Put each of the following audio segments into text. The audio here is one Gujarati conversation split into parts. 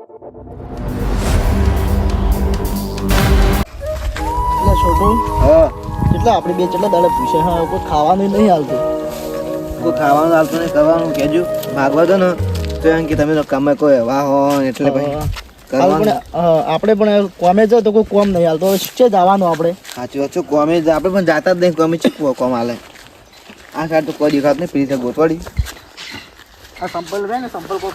છોટું હા કેટલા આપણે બે કેટલા દાડા પૂછે હા કોઈ ખાવાનું નહીં હાલતું. કોઈ ખાવાનું હાલતું નહીં કરવાનું કહેજો ભાગવા દો ને તો એમ કે તમે તો કમે કોઈ હવા હો એટલે પછી કરવાનું. આપણે પણ કોમે જો તો કોઈ કોમ નહીં હાલતો છે જવાનું આપણે. સાચી વાત છે કોમે આપણે પણ જાતા જ નહીં કોમે ચીકવો કોમ હાલે આ સાઈડ તો કોઈ દેખાત નહીં પીરી ગોતવાડી. આ સંપલ રહે ને સંપલ કોઈ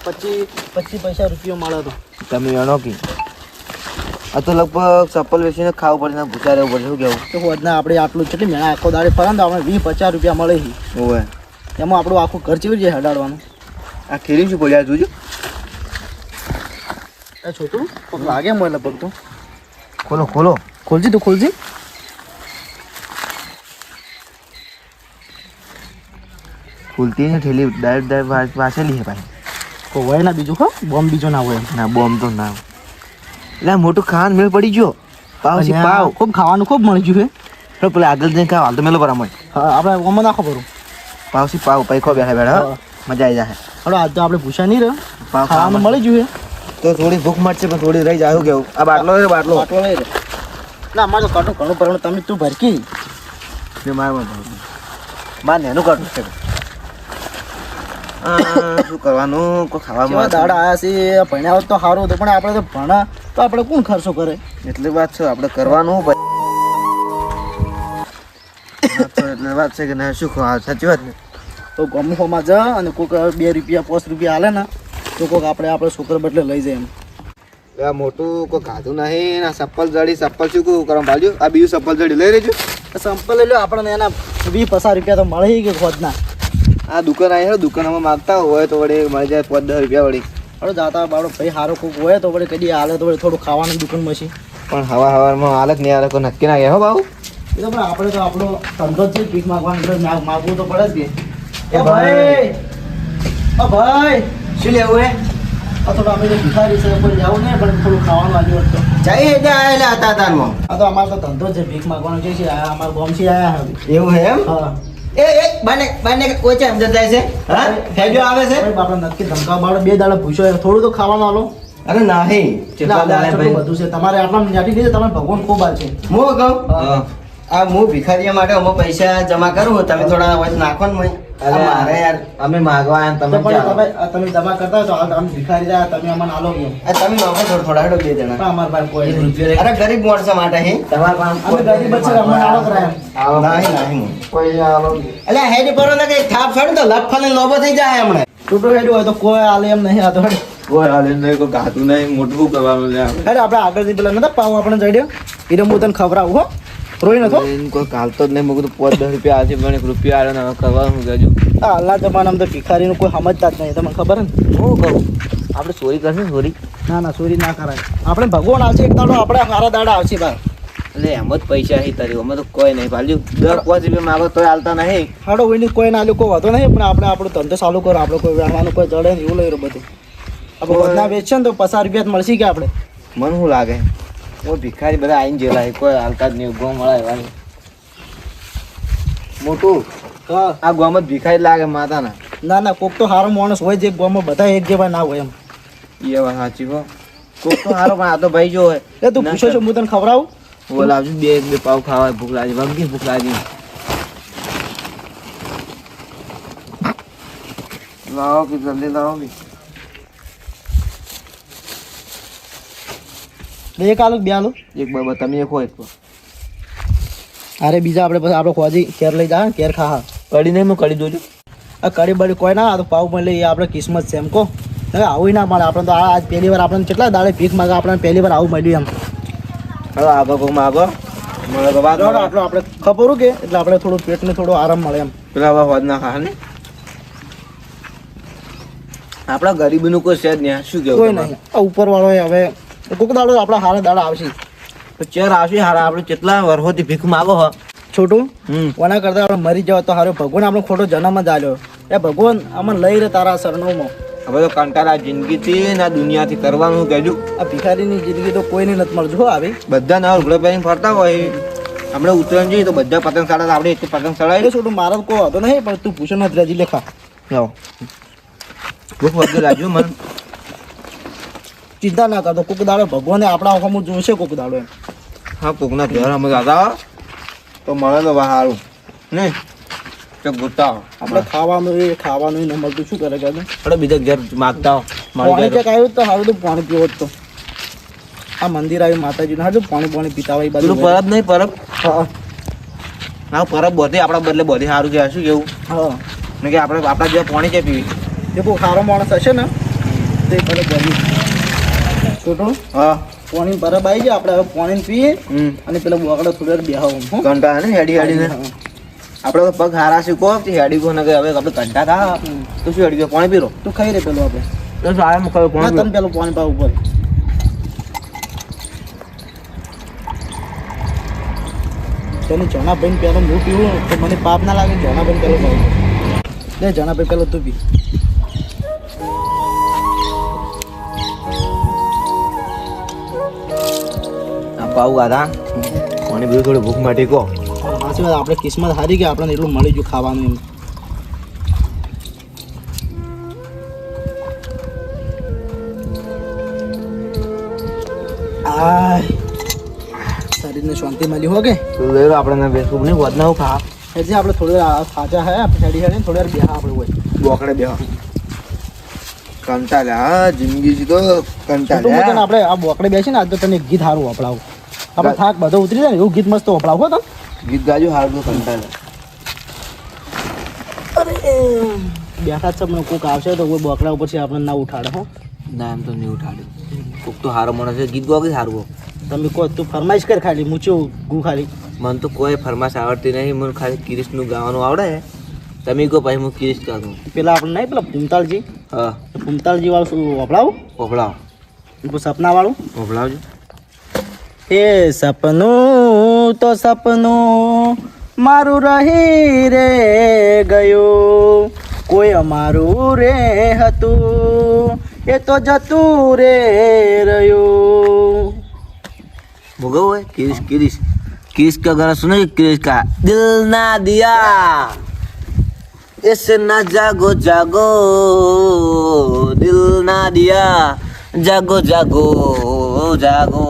25 પૈસા રૂપિયો મળે તો તમે એનો કી આ તો લગભગ ચપ્પલ વેચીને ખાવું પડશે ને ભૂસા રહેવું પડશે શું કેવું. તો હોદના આપણે આટલું કેટલી મહેનત આખો દાડે ફરે ને તો આપણે 20-50 રૂપિયા મળે છે. હોય એમાં આપણું આખું ઘર ચીવી જાય હડાડવાનું. આ ખેરી શું બોલ્યા જોજો. એ છોટું કોક લાગે મને લગભગ તો. ખોલો ખોલો ખોલજી તું ખોલજી. ખુલતી ને ઠેલી ડાયરેક્ટ વાસેલી છે ભાઈ. કોઈ હોય ના બીજું હો બોમ્બ બીજો ના હોય. ના બોમ્બ તો ના એટલે મોટું ખાવાનું મેળ પડી ગયો. પાવ છે પાવ ખૂબ ખાવાનું ખૂબ મળી ગયું છે. પેલા આગળ જઈને ખાવ હાલ તો મેલો બરાબર. હા આપણે ઓમાં નાખો બરું પાવ છે પાવ પૈખો બેઠા બેઠા મજા આવી જાય. હલો આજ તો આપણે પૂછા નહીં રહ્યો પાવ ખાવાનું મળી ગયું તો થોડી ભૂખ મટશે પણ થોડી રહી જાય કેવું. આ બાટલો છે બાટલો બાટલો લઈ રે ના અમારે તો કાઢું ઘણું પરવાનું તમે તું ભરકી મારે નેનું કાઢવું છે. શું કરવાનું કોઈ ખાવામાં દાડા આવ્યા છે ભણ્યા હોત તો સારું હતું પણ આપણે તો ભણા તો આપણે કોણ ખર્ચો કરે. એટલી વાત છે આપણે કરવાનું એટલે વાત છે કે ના શું ખાવા સાચી વાત ને. તો ગમુખોમાં જા અને કોઈક 2 રૂપિયા 5 રૂપિયા હાલે ને તો કોઈક આપણે છોકરા બદલે લઈ જાય એમ. આ મોટું કોઈ ખાધું નહીં આ ચપ્પલ જડી ચપ્પલ શું કહું કરવા બાજુ આ બીજું ચપ્પલ જડી લઈ રહેજો. સંપલ લઈ લો આપણને એના 20-50 રૂપિયા તો મળે કે ખોદના. આ દુકાન આવી દુકાનમાં માગતા હોય તો વળી મળી જાય 5-10 રૂપિયા વળી. હવે જાતા બાળો ભાઈ સારો કોક હોય તો વળી કદી હાલે તો વળી થોડું ખાવાનું દુકાનમાં છે. પણ હવામાં હાલત નહીં હાલે કોઈ નક્કી ના ગયા હો બાબુ. એ તો પણ આપણે તો આપણો ધંધો જ છે ભીખ માગવાનું એટલે માગવું તો પડે જ કે. ભાઈ ભાઈ શું લેવું હે આ થોડું અમે તો ભિખારી છે કોઈ જવું નહીં પણ થોડું ખાવાનું આવ્યું હોત તો. જઈ આવેલા હતા તારમાં. આ તો અમારો તો ધંધો છે ભીખ માગવાનો છે અમારા ગામથી આવ્યા હવે. એવું હે એમ. હા બને ઓછે સમજ જાય છે હા ફેજો આવે છે. આપણે નક્કી ધમકા બાળો 2 દાડા પૂછો થોડું તો ખાવાનું આલો. અરે નહીં કેટલા દાડા ભાઈ બધું છે તમારે આટલા જાટી દીધે તમે ભગવાન ખૂબ આ છે. હું કહું આ હું ભિખારીઓ માટે અમે પૈસા જમા કરું તમે થોડા વચ નાખો ને મારે યાર અમે માગવા તમે તમે જમા કરતા તો અમે ભિખારી રહ્યા તમે અમને આલો કે તમે નાખો થોડા હેડો 2 જણા અમાર પાસે કોઈ નહીં. અરે ગરીબ માણસો માટે હે તમારા અમે ગરીબ છે અમને આલો કરાય નહીં કોઈ આલો એટલે હેડી પરો ને કે થાપ છોડ તો લફાને લોબો થઈ જાય હમણે ટૂટો હેડ્યો હોય તો કોઈ આલે એમ નહીં આ તો હેડ કોઈ હાલે નહીં કોઈ ગાતું નહીં મોટું કરવાનું લે હેડ આપણે આગળથી પેલા નતા પાવ આપણે જડ્યો એટલે હું તને ખવડાવું હો રોઈ નતો કોઈ કાલતો જ નહીં મેં કીધું 5-10 રૂપિયા આજે મને 1 રૂપિયા આલે ને કરવાનું ગજુ આ હાલના જમાનામાં તો ભિખારીનું કોઈ સમજતા જ નહીં તમને ખબર ને. હું કહું આપણે ચોરી કરશે ચોરી ના ચોરી ના કરાય. આપણે ભગવાન આવશે એક દાડો આપણે સારા દાડા આવશે બાર એટલે એમ જ પૈસા હી તારી અમે તો કોઈ નહીં પાલ્યું 10-5 રૂપિયા માગો તોય હાલતા નહીં. હાડો હોય કોઈ ના કોઈ વાંધો નહીં પણ આપણે આપણો ધંધો ચાલુ કરો આપણે કોઈ વેણવાનું કોઈ જડે ને એવું લઈ રહ્યું બધું આપણે બધા વેચશે ને તો 50 રૂપિયા મળશે કે આપણે. મને શું લાગે હું ભિખારી બધા આવીને જેલા કોઈ હાલતા જ નહીં ગો મળે એવાની મોટું હા આ ગોમાં ભિખારી લાગે માતાના. ના કોક તો સારો માણસ હોય જે ગામમાં બધા એક જેવા ના હોય એમ. એ વાત સાચી હો કોક તો સારો પણ આ તો ભાઈ જો હોય એ તું પૂછો છો હું તને ખવડાવું બોલ આવજો 2 પાવ ખાવા ભૂખ લાગી વગી ભૂખ લાગી લાવો કે જલ્દી લાવો બી એક આલુ 2 આલુ એક બાબા તમે એક હોય તો અરે બીજા આપણે પછી આપણે ખોજી કેર લઈ જા કેર ખા કડી નહીં હું કડી દોજો. આ કડી બડી કોઈ ના આ તો પાવ પણ લઈ આપણે કિસ્મત છે એમ કહો હવે આવું ના મળે આપણે તો આજ પહેલી વાર આપણને કેટલા દાડે ભીખ માગે આપણને પહેલી વાર આવું મળ્યું એમ. હવે આગળ કોઈ માગો મળે તો વાત આટલો આપણે ખબર કે એટલે આપણે થોડું પેટને થોડો આરામ મળે એમ. પેલા હવે હોદ ના ખા ને આપણા ગરીબીનું કોઈ છે જ નહીં શું કેવું કોઈ નહીં આ ઉપરવાળો હવે કોક દાડો આપણા હારા દાડા આવશે ચેર આવશે હારા આપણે કેટલા વર્ષોથી ભીખ માગો હો છોટું કોના કરતા આપણે મરી જાવ તો હારો ભગવાન આપણે ખોટો જન્મ જ આલ્યો એ ભગવાન અમને લઈ રહે તારા સરનામાં. હવે તો કંટાળા જિંદગીથી ના દુનિયાથી કરવાનું કહેજો. આ ભિખારીની જિંદગી તો કોઈને નથી મળતું હો આવે બધા નવા લુગડા પહેરીને ફરતા હોય આપણે ઉત્તરાયણ જઈએ તો બધા પતંગ શાળા આપણે એટલી પતંગ ચડાવી એટલે છોટું મારો કોઈ હતો નહીં પણ તું પૂછો નથી રાજી લેખા લાવો ભૂખ વધુ લાગ્યું મને ચિંતા ના કરતો, કોક દાડો ભગવાને આપણા ઓખામાં જોશે કોક દાડો એમ. હા કોકના ઘર અમે દાદા તો મળે તો સારું ને તો ગોતા આપણે ખાવાનું ન મળતું શું કરે કાકા? આપણે બીજા ઘેર માગતા હો પાણી ક્યાંક આવ્યું તો સારું તો પાણી પીવો જ તો. આ મંદિર આવ્યું માતાજીનું, હાજુ પાણી પીતા હોય એ બાજુ. પેલું પરબ નહીં પરબ હા હા પરબ બધી આપણા બદલે બધી સારું છે શું કેવું હા, ને કે આપણે આપણા જે પાણી છે પીવી એ બહુ સારો માણસ હશે ને તે પરબ બની છોટું હા પાણી પરબ આવી જાય, આપણે હવે પાણી પીએ અને પેલા બોકડા થોડી વાર બેહાવું હું. ઘંટા ને હેડી હેડીને આપણે તો પગ હારા શીખો હેડી કો ને કે હવે આપણે ઘંટા થા તો શું હેડી ગયો પાણી પીરો તું ખાઈ રે પેલું આપણે તો શું આ મુખ ના પાણી તને પેલું પાણી પાવ ઉપર. તને જણાભાઈ પેલો હું પીવું તો મને પાપ ના લાગે. જણાભાઈ પેલો પાવ લે, જણાભાઈ પેલો તું પી. આ પાવ ગાધા પાણી પીવું થોડી ભૂખ માટે કહો સાચી વાત, આપણે કિસ્મત હારી કે આપણને એટલું મળી ગયું ખાવાનું એમ. આ શરીરને શાંતિ મળી હો કે આપણે બેસવું નહીં વધના હું ખા એટલે આપણે થોડી વાર સાચા હે આપણે હેડી હેડી થોડી વાર બેહા આપણે હોય બોકડે બે કંટાળ્યા જિંદગી તો કંટાળ્યા આપણે આ બોકડે બેસી ને આજ તો તને એક ગીત સારું વપરાવું. આપણે થાક બધો ઉતરી જાય ને એવું ગીત મસ્ત વપરાવું હો તમે. ગીત ગાજો હારું તો કંટાળ્યા બેઠા જ છે કોક આવશે તો કોઈ બોકડા ઉપરથી આપણે ના ઉઠાડે હો. ના એમ તો નહીં ઉઠાડ્યું કોક તો હારો માણસ છે ગીત ગાવ કે સારું તમે કહો તું ફરમાઈશ કર ખાલી મૂચ્યું ગુ ખાલી. મને તો કોઈ ફરમાશ આવડતી નહીં મને ખાલી કિરીશનું ગાવાનું આવડે તમે કહો પછી હું કિરીશ ગાઉં પેલા આપણે નહીં પેલા ભૂમતાલજી હા ભૂમતાલજી વાળું શું વપરાવું ઓભળાવો સપના વાળું ઓભળાવજો એ સપનું તો સપનું મારું રહી રે ગયું, કોઈ અમારું રે હતું એ તો જતું રે રહ્યું. भोगा हुआ है किरिश किरिश किरिश का गाना सुना किरिश का दिल ना दिया ऐसे ना जागो जागो दिल ना दिया जागो जागो जागो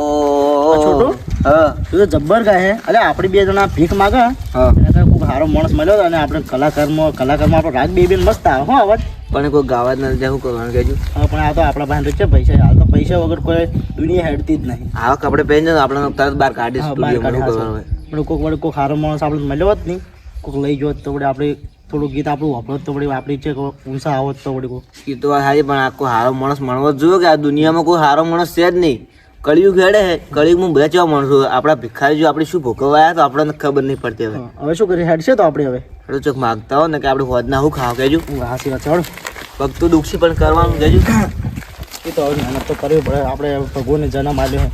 છોટું? હા તું તો જબ્બર ગાય હે. અરે આપણે બે જણા ભીખ માગે હા એને ખૂબ સારો માણસ મળ્યો હતો અને આપણે કલાકારમાં આપણો રાગ બે મસ્ત આવે હો અવાજ. પણ કોઈ ગાવા જ નથી શું કરવાનું કહેજો હા, પણ આ તો આપણા પાસે છે પૈસા. હાલ તો પૈસા વગર કોઈ દુનિયા હેડતી જ નહીં. આવા કપડે પહેરીને આપણે તરત બહાર કાઢી હા, બહાર સ્ટુડિયો કાઢી કરવાનું હોય પણ કોઈક વડે કોઈ સારો માણસ આપણે મળ્યો જ નહીં, કોઈક લઈ ગયો તો વડે આપણે થોડું ગીત આપણું વાપરો તો વડે આપણી છે ઊંચા આવત તો વડે કોઈ. એ તો વાત સારી પણ આખો સારો માણસ મળવો જ જોઈએ કે આ દુનિયામાં કોઈ સારો માણસ છે જ નહીં કળિયુગ હેડે હે કળિયુગમાં બધા કેવા માણસો આપણા ભિખારી જો આપણે શું ભોગવાયા તો આપણને ખબર નહીં પડતી હવે હવે શું કરીએ? હેડ છે તો આપણે હવે એટલે ચોક માગતા હોય ને કે આપણે હોદના શું ખાવ કહેજો હાસી વાત છે. હળો. પગ તો દુખશે પણ કરવાનું કહેજો એ તો હવે મહેનત તો કરવી પડે. આપણે ભગવાનને જન્મ આપ્યો છે,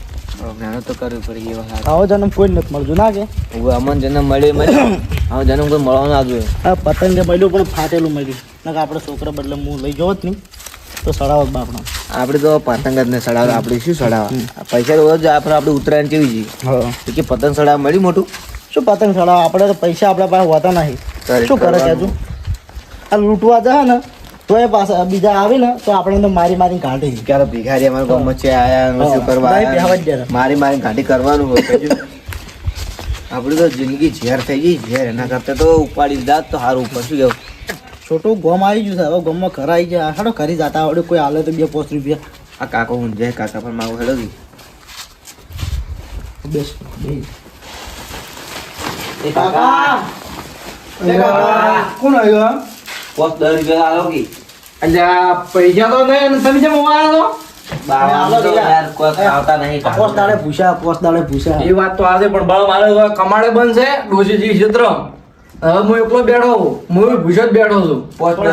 મહેનત તો કરવી પડી એવા સારા આવો જન્મ કોઈ નથી મળતું ના કે. હવે અમન જન્મ મળે હવે જન્મ કોઈ મળવાનો ના જોઈએ આ પતંગે મળ્યું પણ ફાટેલું મળ્યું ના કે આપણે છોકરા બદલે હું લઈ જવો જ નહીં તો સડાવત બાપણા. આપણે તો પતંગ જ ને સડાવે આપણે શું સડાવવા પૈસા તો જ આપણે ઉત્તરાયણ કેવી જઈએ હા, કે પતંગ સડાવવા મળ્યું મોટું શું પતંગ સડાવ? આપણે તો પૈસા આપણા પાસે હોતા નહીં. શું કરે છે હજુ? આ લૂંટવા જાય ને તો એ પાછા બીજા આવે ને તો આપણે તો મારી મારી કાઢી. ક્યારે ભિખારી અમારા ગામમાં છે આયા શું કરવા ભાઈ આયા? બેહવા જ દે. મારી મારી ઘાટી કરવાનું હોય કહેજો. આપણી તો જિંદગી ઝેર થઈ ગઈ ઝેર એના કરતા તો ઉપાડી દાત તો સારું ઉપર શું કેવું છોટું ગોમ આવી ગયું છે. હવે ગોમમાં ઘર આવી જાય હાડો ઘરી જતા આવડે કોઈ હાલે તો 2-5 રૂપિયા આ કાકો હું જય કાકા પણ મારું હેડો ગઈ બેસ બે. એ કાકા કોણ આવ્યો? પોસ્ટ 10 રૂપિયા આલો કી અલ્યા પૈસા તો નહીં તમે જેમ આવ્યો બાવા તો યાર કોઈ આવતા નહીં પોસ દાડે પૂછા એ વાત તો આજે પણ બળ મારે હવે કમાડે બંધ છે ડોશીજી ક્ષેત્ર હવે હું એકલો બેઠો હું ભૂસો જ બેઠો છું પોસ્ટ 10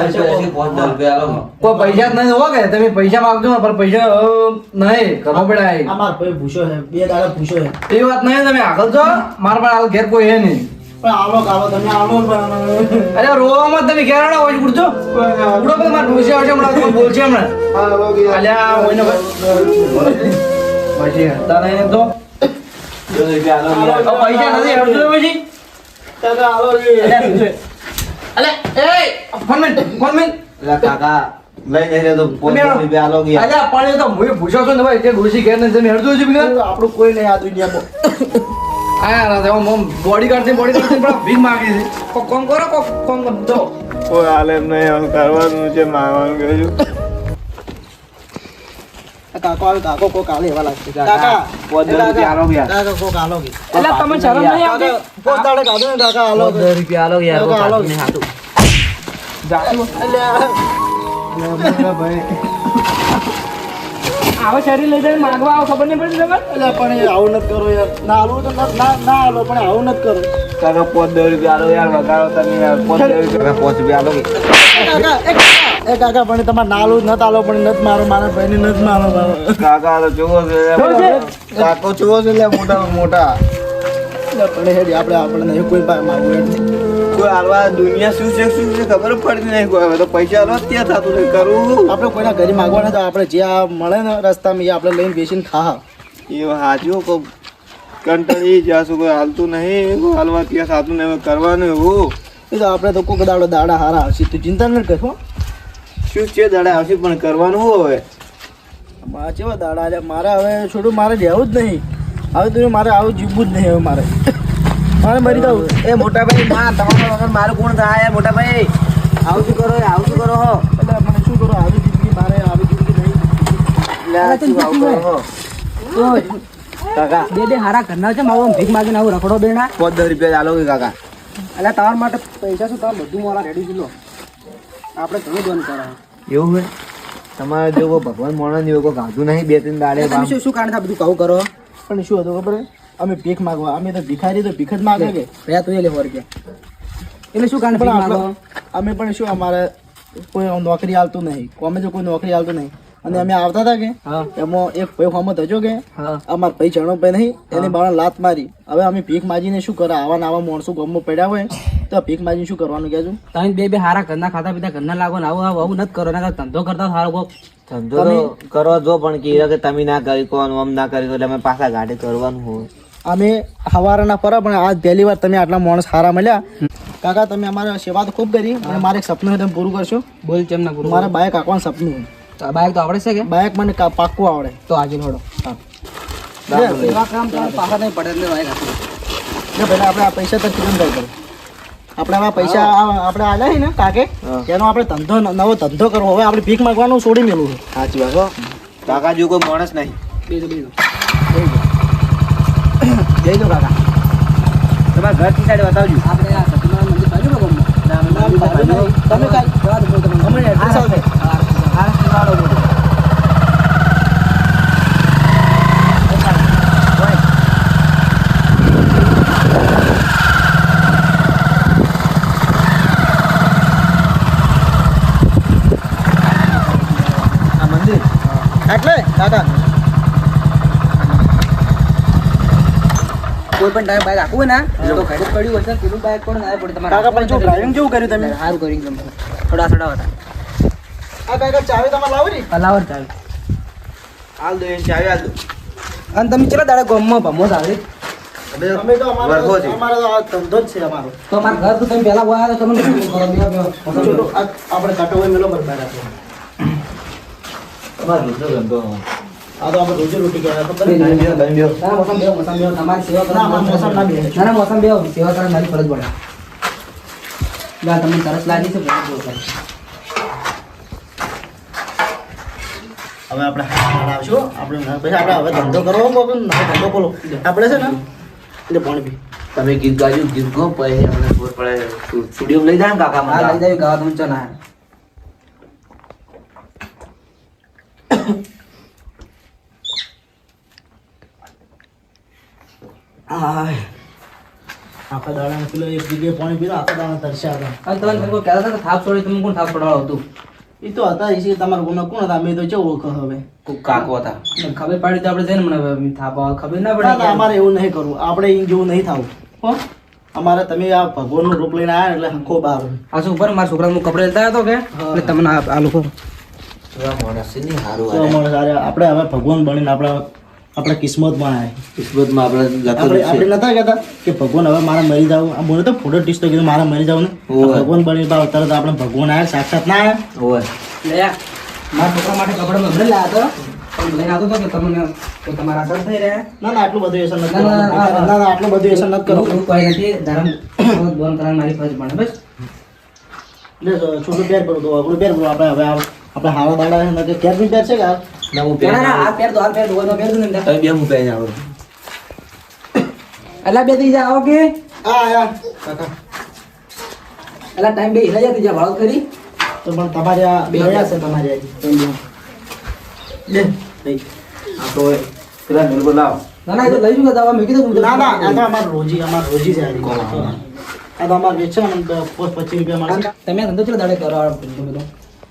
રૂપિયા આલો કોઈ પૈસા જ નહીં હો કે તમે પૈસા માંગજો ને પણ પૈસા નહીં ઘરમાં પડ્યા અમાર ભાઈ પૂછો છે 2 દાડે પૂછો છે એ વાત નહીં તમે આગળ જો મારા પણ હાલ ઘેર કોઈ હે નહીં પણ આલો તમે આલો પણ અરે રોવામાં તમે ઘેર આવો હોય ઉડજો ઉડો પણ મારા ડોશી આવશે હમણાં તમે બોલશે હમણાં અલ્યા હોયને પછી હતા નહીં તો પૈસા નથી હડજો પછી તમે આલો અલે એ ફોન મિનિટ એલા કાકા લઈ જઈ રહ્યો તો 500 રૂપિયા આલો ગયા. અલ્યા પણ એ તો હું પૂછ્યો છું ને ભાઈ કે ડોશી ઘેર ને જઈને હેડજો છે બિના આપણું કોઈ નહીં આ દુનિયામાં. આયા બોડીગાર્ડ થી પણ ભીખ માંગી છે કોક કોમ કરો કોક કોમ દો કોઈ હાલે એમ નહીં, હવે કરવાનું છે, માંગવાનું કહ્યું. કાકો આવે, કાકો કોક આલે એવા લાગશે. કાકા, કાકા 500 રૂપિયા આલો ગયા. કાકા કોક આલો કે. એટલે તમે શરમ નહીં આવતી કોક દાડે કાઢો ને કાકા આલો કે. 500 રૂપિયા આલો યાર, કાકા, આલો. કાઢીને હાથું. આવો શરીર લઈ જઈને માંગવા આવો ખબર નહીં પડી તમને એટલે પણ એ આવું નથી કરો યાર. ના આલવું તો ના આલો, પણ આવું નથી કરો. કાકા 500 રૂપિયા આલો યાર, વગાડો તમે યાર. 500 રૂપિયા 5 રૂપિયા આલો કે. એ કાકા પણ તમારે ના આલવું નથી આલો, પણ નથી મારો, મારા ભાઈને નથી મારો. કાકા તો જોવો છે કાકો ચૂવો છે લે, મોટા મોટા. પણ હેડી આપણે નહીં કોઈ પાસે માગવું હેડ. કોઈ હાલવા દુનિયા શું છે ખબર પડતી નહીં. કોઈ હવે તો પૈસા આલો ત્યાં થતું નહીં કરવું. આપણે કોઈના ઘરે માગવા નથી, આપણે જે આ મળે ને રસ્તામાં એ આપણે લઈને બેસીને ખા. એ હાચું કો કંટાળી જ્યાં સુધી કોઈ હાલતું નહીં, કોઈ હાલવા ત્યાં થતું નહીં, હવે કરવાનું એવું. એ તો આપણે તો કોઈક દાડા હારા આવશે, તું ચિંતા નથી કરશો. શું છે દાડા આવશે પણ કરવાનું શું હવે? મારા કેવા દાડા આલ્યા મારે હવે છોડું, મારે રહેવું જ નહીં હવે. તું મારે આવું જીવવું જ નહીં હવે. મારે મરી જવું. એ મોટા ભાઈ ના, તમારા વગર મારું કોણ થાય મોટા ભાઈ? આવું શું કરો આવું શું કરો હો? એટલે મને શું કરો, આવી જિંદગી મારે આવી જિંદગી નહીં. કાકા બે હારા ઘરના છે મારો ભીખ માગીને આવું રખડો બેના 500 રૂપિયા આલો કે કાકા. એટલે તમારા માટે પૈસા શું તમે બધું મારા રેડી જ લો આપણે ઘણું બંધ કરાવે એવું હોય તમારે જો કોઈ ભગવાન મોણસ એવું કોઈ ગાધું નહીં 2-3 દાડે તમે શું કારણ બધું કહું કરો પણ શું હતું ખબર હે? અમે ભીખ માગવા, અમે તો ભિખારી તો ભીખ જ માગે કે. ભયા તું એ લે રૂપિયા એટલે શું કારણ પણ ભીખ માગો અમે પણ શું, અમારે કોઈ નોકરી આલતું નહીં, કોમે તો કોઈ નોકરી આલતું નહીં. અને અમે આવતા હતા કે હા એમાં એક ભાઈ હોમત હજો કે હા અમારા ભાઈ જણો ભાઈ નહીં, એની બાળા લાત મારી. હવે અમે ભીખ માજીને શું કરે, આવા ને આવા માણસો ગામમાં પડ્યા હોય તો ભીખ માજીને શું કરવાનું કહેજો? તમે બે હારા ઘરના ખાતા પીતા ઘરના લાગો ને આવું આવું નથી કરો ના ધંધો કરતા સારો કોક ધંધો તો કરો જો પણ કે તમે ના કરી કોણ આમ ના કરી એટલે અમે પાછા ગાડી કરવાનું હોય. અમે હવારના ફરા, પણ આજ પહેલી વાર તમે આટલા માણસ સારા મળ્યા. કાકા તમે અમારી સેવા તો ખૂબ કરી, અને મારે એક સપનું છે, તમે પૂરું કરશો? બોલ કેમ ના પૂરું મારે બાઇક આંકવાનું સપનું છે. બાઈક તો આવડે છે કે બાઇક મને પાક્કું આવડે. તો આજે લોડો હા. એવા કામ તમારે પાછા નહીં પડે એટલે બાઈક આપી ને પહેલા આપણે આ પૈસા તો કેમ કરી આપણે આવા પૈસા આપણે આલ્યા છે ને કાકે, એનો આપણે ધંધો નવો ધંધો કરવો. હવે આપણે ભીખ માંગવાનું છોડી મેલું છે. સાચી વાત હો. કાકા જો કોઈ માણસ નહીં. બીજું બીજું જઈ દો કાકા. તમારા ઘર થી સાઈડ બતાવજો. આપણે આ સતીનારાયણ મંદિર બાજુ ને ગામમાં? તમે કાંઈ જવા દો બોલ તમે. અમને એડ્રેસ આપો. આ મંદિર એટલે કાકા કોઈ પણ ટાઈમ બાઈક આખું હોય ને તો ઘરે પડ્યું હશે પેલું બાઈક પણ ના પડે તમારે કાકા પણ જો ડ્રાઇવિંગ કેવું કર્યું તમે? સારું કરી એકદમ થોડા હતા આ કાકા ચાવી તમારે લાવો ને. કલાવર ચાલે હાલ દો એને ચાવી હાલ દો. અને તમે ચેલા દાડા ગામમાં ભમો ચાલે અમે તો વર્ગો છે. અમારો તો આ ધંધો જ છે અમારો. તો અમારા ઘર તો તમે પહેલા બોયા તો તમે શું કરો ચલો, આપણે કાટો હોય મેલો બરબાદ રાખો. તમારો રોજનો ધંધો. આ તો આપણે રોજે રોટી કહેવાય, ખબર છે? તમે બેહો, તમે બેહો. ના મોસમ બેહો તમારી સેવા ના, અમારે મોસમ ના બેહે. ના ના મોસમ બેહો સેવા કરવા મારી ફરજ પડે ના તમને તરસ લાગી છે બહુ હવે આપણે હાથ આવશું, આપણે પછી આપણે હવે ધંધો કરવો નવો ધંધો બોલો આપણે છે ને એટલે પાણી પી. તમે ગીત ગાજો ગીત ગો પછી અમને ખબર પડે સ્ટુડિયો લઈ જાય ને કાકા હા લઈ મને. જાય ગાવા તમે ચો ના આખા દાડા પેલો એક જગ્યાએ પાણી પીલો, આખા દાડા તરસ્યા હતા. અને તમે કોઈ કહેતા હતા કે થાપ છોડી તમે કોણ થાપ છોડાવો હતું એ તો હતા એ તમારા ગુના કોણ હતા, અમે તો ચેવું ઓળખો હવે. કોક કાકો હતા. ખબર પાડી તો આપણે જઈને મને થાપ આવે ખબર ના ના, પડે ના, અમારે એવું નહીં કરવું, આપણે એ જેવું નહીં થવું. હો, અમારે તમે આ ભગવાનનું રૂપ લઈને આવ્યા એટલે ખૂબ સારું. આ શું ઉપર મારા છોકરાનું કપડે લેતા હતો કે એટલે તમને આ લોકો એવા માણસ છે ને હારું તો હાલે. અમારે સારા આપણે હવે ભગવાન બનીને આપણા કિસ્મતમાં આવ્યા. કિસ્મતમાં આપણે લખેલું આપણે છે. નતા કહેતા કે ભગવાન હવે મારે મરી જાવ, બોલે તો ફોટો ટીસ તો કીધું મારે મરી જાવ ને. ઓય. ભગવાન બની તરત આપણે ભગવાન આવ્યા, સાક્ષાત ના આવ્યા. હોય. લે મારા છોકરા માટે કપડાં હમણાં જ લાવ્યા હતા પણ લઈને આવતો હતો કે તમને તો તમારા અસર થઈ રહ્યા ના ના આટલું બધું વ્યસન નથી ના, ના, કરવાનું. ના, ના ના આટલું બધું વ્યસન નથી કરવું. એવું કોઈ નથી ધર્મ બંધ કરવાની મારી ફરજ બને બસ લે છોટું પેર કરું તો આપણું પેર કરું આપણે હવે આપણે હારા દાડા છે ને કે કેર બી પેર છે કે આ? ના હું ના ના આ પેર દો આ પેર દો પહેર દો ને અંદર. તમે બે હું પહેરીને આવું અલા બે થઈ જાઓ કે આ આયા કાકા અલા ટાઈમ બે હિલા જતી જા ભાવ કરી તો પણ તમારે આ બે ગયા છે તમારે આજે. લે લઈ. આ તો પેલા મેલકો લાવ ના ના એ તો લઈ જુઓ દવા મેં કીધું ના ના આ તો અમાર રોજી છે આ રીતે. આ તો અમાર વેચે ને તો 25 રૂપિયા મળે. તમે ધંધો ચલો દાડે કરો આ બધો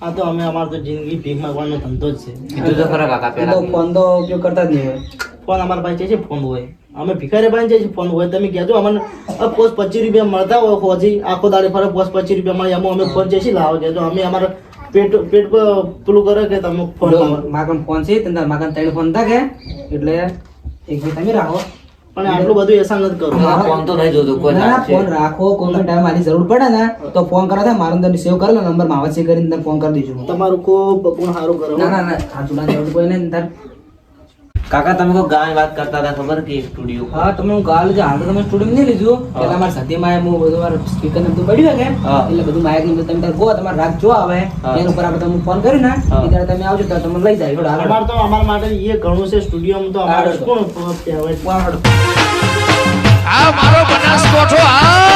આ તો અમે અમાર તો જિંદગી ભીખ માંગવાનો ધંધો જ છે. કીધું તો ખરા કાકા તો પેલા ફોન તો ઉપયોગ કરતા જ નહીં હોય ફોન અમારા પાસે છે ફોન હોય અમે ભિખારી પાસે છે ફોન હોય તમે કહેજો અમને 25 રૂપિયા મળતા હોય હોજી આખો દાડે ફરે 25 રૂપિયા મળે એમાં અમે ફોન છે લાવો કહેજો અમે અમારા પેટ પેલું કરે કે તમે ફોન લાવો. મારા ફોન છે તને મારા ત્રણ ફોન હતા કે એટલે એક ભાઈ તમે રાખો પણ આટલું બધું એસા નથી કરવું. આ ફોન તો નહીં જોતો કોઈ ના ના, રાખશે. ફોન રાખો કોઈ પણ ટાઈમ મારી જરૂર પડે ને તો ફોન કરો થાય મારો અંદર સેવ કરી લો નંબર માવત છે કરીને તમને ફોન કરી દઈશું હું. તમારું ખૂબ ગુણ સારું કરો. ના ના ના આ ચૂડા જરૂર કોઈ નહીં તાર કાકા તમે કોઈ ગાય વાત કરતા હતા ખબર કે સ્ટુડિયો હા તમે હું કાલ જે હાલ તો તમે સ્ટુડિયો નહીં લીધું પેલા મારા સત્યમાં હું બધું મારું સ્પીકર ને બધું પડ્યું કે હા. એટલે બધું માઇક ને બધું તમે તાર ગો તમારે રાત જો આવે હા. એના ઉપર આપણે તમને ફોન કર્યું ને હા. એ ત્યારે તમે આવજો તો તમને લઈ જાય હાલો અમારે તો અમારા માટે એ ઘણું છે સ્ટુડિયોમાં તો અમારે હારું. કોણ કહેવાય. હાલો આ મારો બનાસકોઠો આ